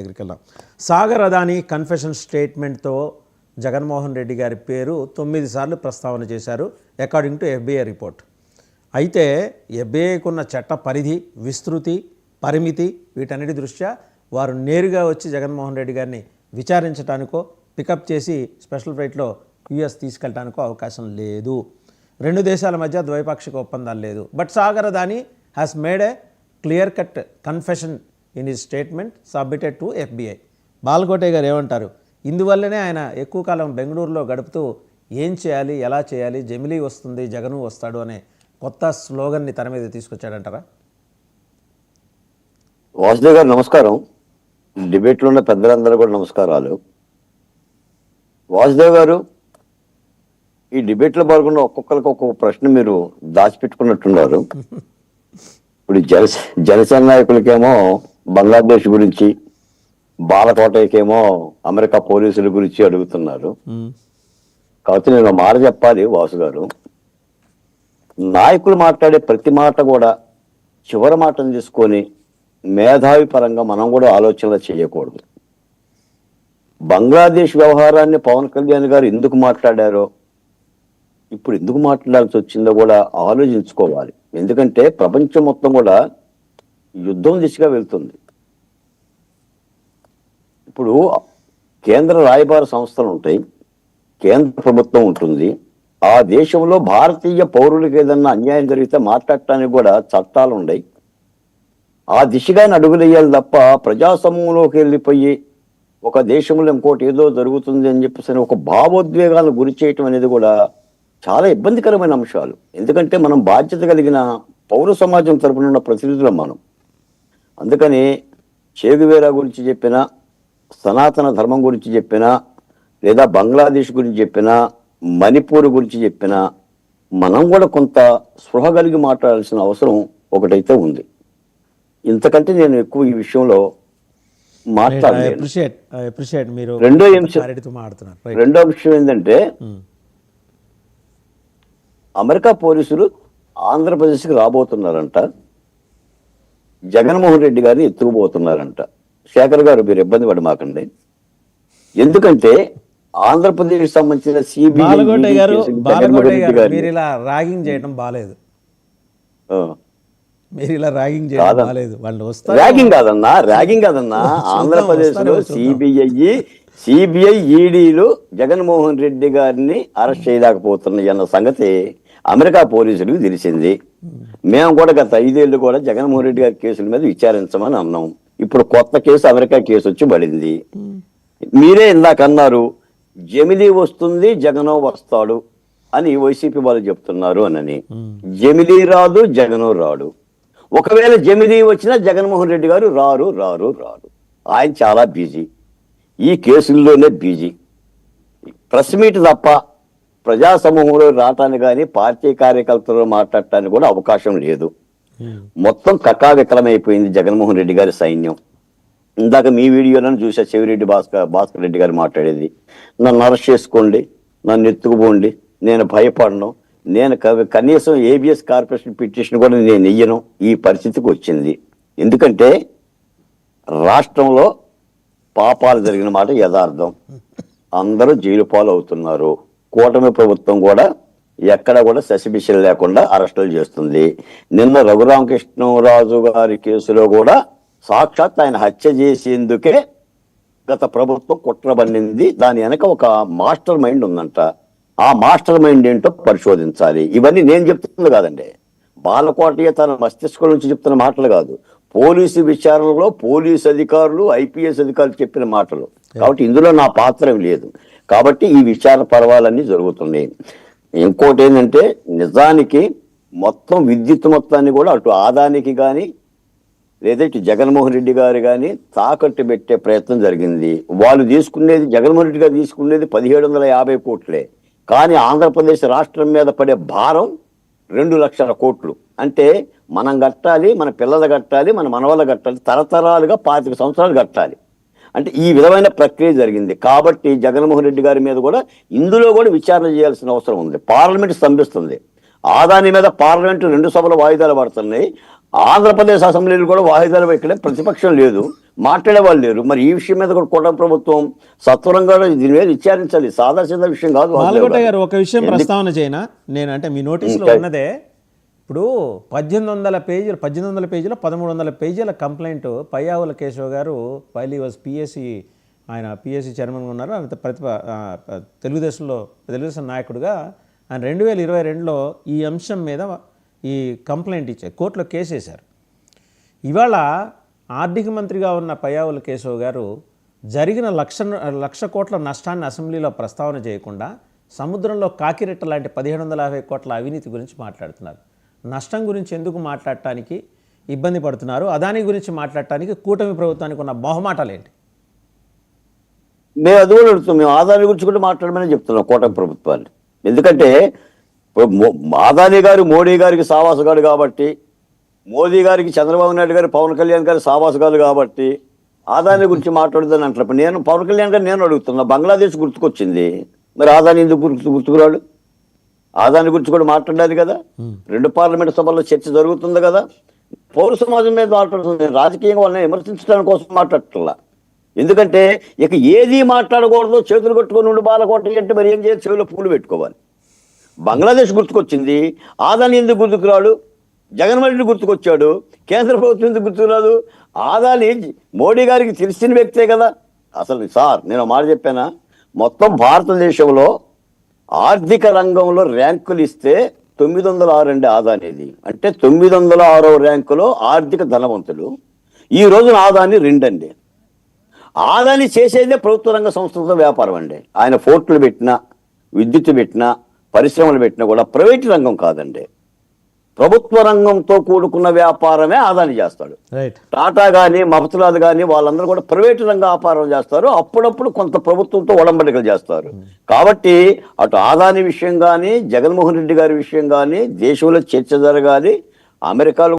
దగ్గరికి వెళ్దాం. సాగర్ అదానీ కన్ఫెషన్ స్టేట్మెంట్తో జగన్మోహన్ రెడ్డి గారి పేరు 9 సార్లు ప్రస్తావన చేశారు అకార్డింగ్ టు ఎఫ్బిఐ రిపోర్ట్. అయితే ఎఫ్బిఐకున్న చట్ట పరిధి, విస్తృతి, పరిమితి వీటన్నిటి దృష్ట్యా వారు నేరుగా వచ్చి జగన్మోహన్ రెడ్డి గారిని విచారించడానికో పికప్ చేసి స్పెషల్ ఫ్లైట్లో యుఎస్ తీసుకెళ్ళడానికో అవకాశం లేదు. రెండు దేశాల మధ్య ద్వైపాక్షిక ఒప్పందాలు లేదు. But Sagar Adani has made a clear cut confession in his statement submitted to FBI. Balakote గారు ఏమంటారు? ఇందువల్లనే ఆయన ఎక్కువ కాలం బెంగళూరులో గడుపుతూ ఏం చేయాలి, ఎలా చేయాలి, జమిలీ వస్తుంది, జగను వస్తాడు అనే కొత్త స్లోగన్ని తన మీద తీసుకొచ్చాడంటారా? వాసుదేవ్ గారు నమస్కారం. డిబేట్లో ఉన్న పెద్దలందరూ కూడా నమస్కారాలు. వాసుదేవ్ గారు, ఈ డిబేట్లో పాల్గొన్న ఒక్కొక్కరికి ఒక్కొక్క ప్రశ్న మీరు దాచిపెట్టుకున్నట్టున్నారు. ఇప్పుడు జనసేన నాయకులకేమో బంగ్లాదేశ్ గురించి, బాలకోటయ్యకేమో అమెరికా పోలీసుల గురించి అడుగుతున్నారు. కాబట్టి నేను మాట చెప్పాలి వాసు గారు, నాయకులు మాట్లాడే ప్రతి మాట కూడా చివరి మాటను తీసుకొని మేధావి పరంగా మనం కూడా ఆలోచనలు చేయకూడదు. బంగ్లాదేశ్ వ్యవహారాన్ని పవన్ కళ్యాణ్ గారు ఎందుకు మాట్లాడారో, ఇప్పుడు ఎందుకు మాట్లాడాల్సి వచ్చిందో కూడా ఆలోచించుకోవాలి. ఎందుకంటే ప్రపంచం మొత్తం కూడా యుద్ధం దిశగా వెళ్తుంది. ఇప్పుడు కేంద్ర రాయబార సంస్థలు ఉంటాయి, కేంద్ర ప్రభుత్వం ఉంటుంది. ఆ దేశంలో భారతీయ పౌరులకు ఏదన్నా అన్యాయం జరిగితే మాట్లాడటానికి కూడా చట్టాలు ఉన్నాయి. ఆ దిశగానే అడుగులేయాలి తప్ప ప్రజాసమూహంలోకి వెళ్ళిపోయి ఒక దేశంలో ఇంకోటి ఏదో జరుగుతుంది అని చెప్పేసి ఒక భావోద్వేగాలను గురి చేయటం అనేది కూడా చాలా ఇబ్బందికరమైన అంశాలు. ఎందుకంటే మనం బాధ్యత కలిగిన పౌర సమాజం తరపున ఉన్న ప్రతినిధులం మనం. అందుకని చేగువేరా గురించి చెప్పినా, సనాతన ధర్మం గురించి చెప్పినా, లేదా బంగ్లాదేశ్ గురించి చెప్పినా, మణిపూర్ గురించి చెప్పినా మనం కూడా కొంత స్పృహ కలిగి మాట్లాడాల్సిన అవసరం ఒకటైతే ఉంది. ఇంతకంటే నేను ఎక్కువ ఈ విషయంలో మాట్లాడలేదు. రెండో విషయం ఏంటంటే, అమెరికా పోలీసులు ఆంధ్రప్రదేశ్కి రాబోతున్నారంట, జగన్మోహన్ రెడ్డి గారిని ఎత్తుకుపోతున్నారంట. శేఖర్ గారు, మీరు ఇబ్బంది పడమాకండి. ఎందుకంటే ఆంధ్రప్రదేశ్ సంబంధించిన సిబిఐ ర్యాగింగ్ చేయడం బాలేదు. ర్యాగింగ్ కాదన్నా, ఆంధ్రప్రదేశ్ లో సిబిఐ ఈడీలు జగన్మోహన్ రెడ్డి గారిని అరెస్ట్ చేయలేకపోతున్నాయి అన్న సంగతి అమెరికా పోలీసులకు తెలిసింది. మేము కూడా గత 5 ఏళ్ళు కూడా జగన్మోహన్ రెడ్డి గారి కేసుల మీద విచారించమని అన్నాం. ఇప్పుడు కొత్త కేసు, అమెరికా కేసు వచ్చి పడింది. మీరే ఇందాక అన్నారు, జమిలీ వస్తుంది, జగనో వస్తాడు అని వైసీపీ వాళ్ళు చెప్తున్నారు అని. జమిలీ రాదు, జగను రాడు. ఒకవేళ జమిలీ వచ్చినా జగన్మోహన్ రెడ్డి గారు రారు. ఆయన చాలా బిజీ, ఈ కేసుల్లోనే బిజీ. ప్రెస్ మీట్ తప్ప ప్రజా సమూహంలో రావటానికి కానీ పార్టీ కార్యకర్తలు మాట్లాడటానికి కూడా అవకాశం లేదు. మొత్తం కకావికలమైపోయింది జగన్మోహన్ రెడ్డి గారి సైన్యం. ఇందాక మీ వీడియోలను చూసా, చెవిరెడ్డి భాస్కర్ రెడ్డి గారు మాట్లాడేది, నన్ను అరెస్ట్ చేసుకోండి, నన్ను ఎత్తుకుపోండి, నేను భయపడను, నేను కనీసం ఏబిఎస్ కార్పొరేషన్ పిటిషన్ కూడా నేను వెయ్యను, ఈ పరిస్థితికి వచ్చింది. ఎందుకంటే రాష్ట్రంలో పాపాలు జరిగిన మాట యథార్థం. అందరూ జైలు పాలు అవుతున్నారు. కూటమి ప్రభుత్వం కూడా ఎక్కడ కూడా ససిబిషన్ లేకుండా అరెస్టులు చేస్తుంది. నిన్న రఘురామకృష్ణరాజు గారి కేసులో కూడా సాక్షాత్ ఆయన హత్య చేసేందుకే గత ప్రభుత్వం కుట్ర పన్నింది. దాని వెనక ఒక మాస్టర్ మైండ్ ఉందంట. ఆ మాస్టర్ మైండ్ ఏంటో పరిశోధించాలి. ఇవన్నీ నేను చెప్తుంది కాదండి, బాలకోటయ్య తన మస్తిష్కం నుంచి చెప్తున్న మాటలు కాదు, పోలీసు విచారణలో పోలీసు అధికారులు, ఐపీఎస్ అధికారులు చెప్పిన మాటలు. కాబట్టి ఇందులో నా పాత్ర లేదు. కాబట్టి ఈ విచారణ పర్వాలన్నీ జరుగుతున్నాయి. ఇంకోటి ఏంటంటే, నిజానికి మొత్తం విద్యుత్ మొత్తాన్ని కూడా అటు ఆదానికి కానీ లేదా ఇటు జగన్మోహన్ రెడ్డి గారు కానీ తాకట్టు పెట్టే ప్రయత్నం జరిగింది. వాళ్ళు తీసుకునేది, జగన్మోహన్ రెడ్డి గారు తీసుకునేది 1750 కోట్లే. కానీ ఆంధ్రప్రదేశ్ రాష్ట్రం మీద పడే భారం 2 లక్షల కోట్లు. అంటే మనం కట్టాలి, మన పిల్లలు కట్టాలి, మన మనవలు కట్టాలి, తరతరాలుగా 25 సంవత్సరాలు కట్టాలి. అంటే ఈ విధమైన ప్రక్రియ జరిగింది. కాబట్టి జగన్మోహన్ రెడ్డి గారి మీద కూడా ఇందులో కూడా విచారణ చేయాల్సిన అవసరం ఉంది. పార్లమెంట్ స్తంభిస్తుంది. ఆదాని మీద పార్లమెంటు 2 సభలు వాయిదాలు పడుతున్నాయి. ఆంధ్రప్రదేశ్ అసెంబ్లీలు కూడా వాయిదాలు పెట్టడం ప్రతిపక్షం లేదు. మాట్లాడేవాళ్ళు లేరు. మరి ఈ విషయం మీద కూడా కూటమి ప్రభుత్వం సత్వరంగా దీని మీద విచారించాలి. సాదాసీదా విషయం కాదు. మాలగొట్ట గారు ఒక విషయం ప్రస్తావన చేయనా, నేను అంటే మీ నోటీస్లో ఉన్నదే, ఇప్పుడు 1800 పేజీలు 1300 పేజీల కంప్లైంట్ పయ్యావుల కేశవ్ గారు వైల్ వాజ్ పిఎస్సి, ఆయన పిఎస్సి చైర్మన్గా ఉన్నారు, ఆయన తెలుగుదేశం నాయకుడిగా ఆయన 2022లో ఈ అంశం మీద ఈ కంప్లైంట్ ఇచ్చారు, కోర్టులో కేసు వేశారు. ఇవాళ ఆర్థిక మంత్రిగా ఉన్న పయ్యావుల కేశవ్ గారు జరిగిన 1,00,00,000 కోట్ల నష్టాన్ని అసెంబ్లీలో ప్రస్తావన చేయకుండా సముద్రంలో కాకిరెట్ట లాంటి 1750 కోట్ల అవినీతి గురించి మాట్లాడుతున్నారు. నష్టం గురించి ఎందుకు మాట్లాడటానికి ఇబ్బంది పడుతున్నారు? అదాని గురించి మాట్లాడటానికి కూటమి ప్రభుత్వానికి ఉన్న మొహమాటాలు ఏంటి? మేము అది కూడా అడుగుతాం. మేము ఆదాని గురించి కూడా మాట్లాడమని చెప్తున్నాం కూటమి ప్రభుత్వాన్ని. ఎందుకంటే ఆదాని గారు మోడీ గారికి సావాసగాడు కాబట్టి, మోదీ గారికి చంద్రబాబు నాయుడు గారు పవన్ కళ్యాణ్ గారు సావాసగాలు కాబట్టి ఆదాని గురించి మాట్లాడుదని అంటున్నప్పుడు నేను పవన్ కళ్యాణ్ గారు నేను అడుగుతున్నా, బంగ్లాదేశ్ గుర్తుకొచ్చింది, మరి ఆదాని ఎందుకు గుర్తుకురాడు? ఆదాని గురించి కూడా మాట్లాడాలి కదా. 2 పార్లమెంట్ సభల్లో చర్చ జరుగుతుంది కదా. పౌర సమాజం మీద మాట్లాడుతుంది, రాజకీయంగా వాళ్ళని విమర్శించడానికి కోసం మాట్లాడట్లా. ఎందుకంటే ఇక ఏది మాట్లాడకూడదు, చేతులు కట్టుకొని ఉండి బాలకోట అంటే మరి ఏం చేయాలి? చెవిలో పూలు పెట్టుకోవాలి. బంగ్లాదేశ్ గుర్తుకొచ్చింది, ఆదాని ఎందుకు గుర్తుకురాడు? జగన్మోహన్ రెడ్డి గుర్తుకొచ్చాడు, కేంద్ర ప్రభుత్వం ఎందుకు గుర్తుకురాదు? ఆదాని మోడీ గారికి తెలిసిన వ్యక్తే కదా. అసలు సార్ నేను మాట చెప్పానా, మొత్తం భారతదేశంలో ఆర్థిక రంగంలో ర్యాంకులు ఇస్తే 906 అండి ఆదానిది. అంటే 906వ ర్యాంకులో ఆర్థిక ధనవంతుడు. ఈ రోజున ఆదాని 2 అండి. ఆదాని చేసేదే ప్రభుత్వ రంగ సంస్థలతో వ్యాపారం అండి. ఆయన పోర్టులు పెట్టినా, విద్యుత్ పెట్టినా, పరిశ్రమలు పెట్టినా కూడా ప్రైవేట్ రంగం కాదండి, ప్రభుత్వ రంగంతో కూడుకున్న వ్యాపారమే ఆదాని చేస్తాడు. టాటా కానీ మఫతలాల్ కానీ వాళ్ళందరూ కూడా ప్రైవేటు రంగ వ్యాపారం చేస్తారు. అప్పుడప్పుడు కొంత ప్రభుత్వంతో ఒడంబడికలు చేస్తారు. కాబట్టి అటు ఆదాని విషయం కానీ, జగన్మోహన్ రెడ్డి గారి విషయం కానీ దేశంలో చర్చ జరగాలి. అమెరికాలో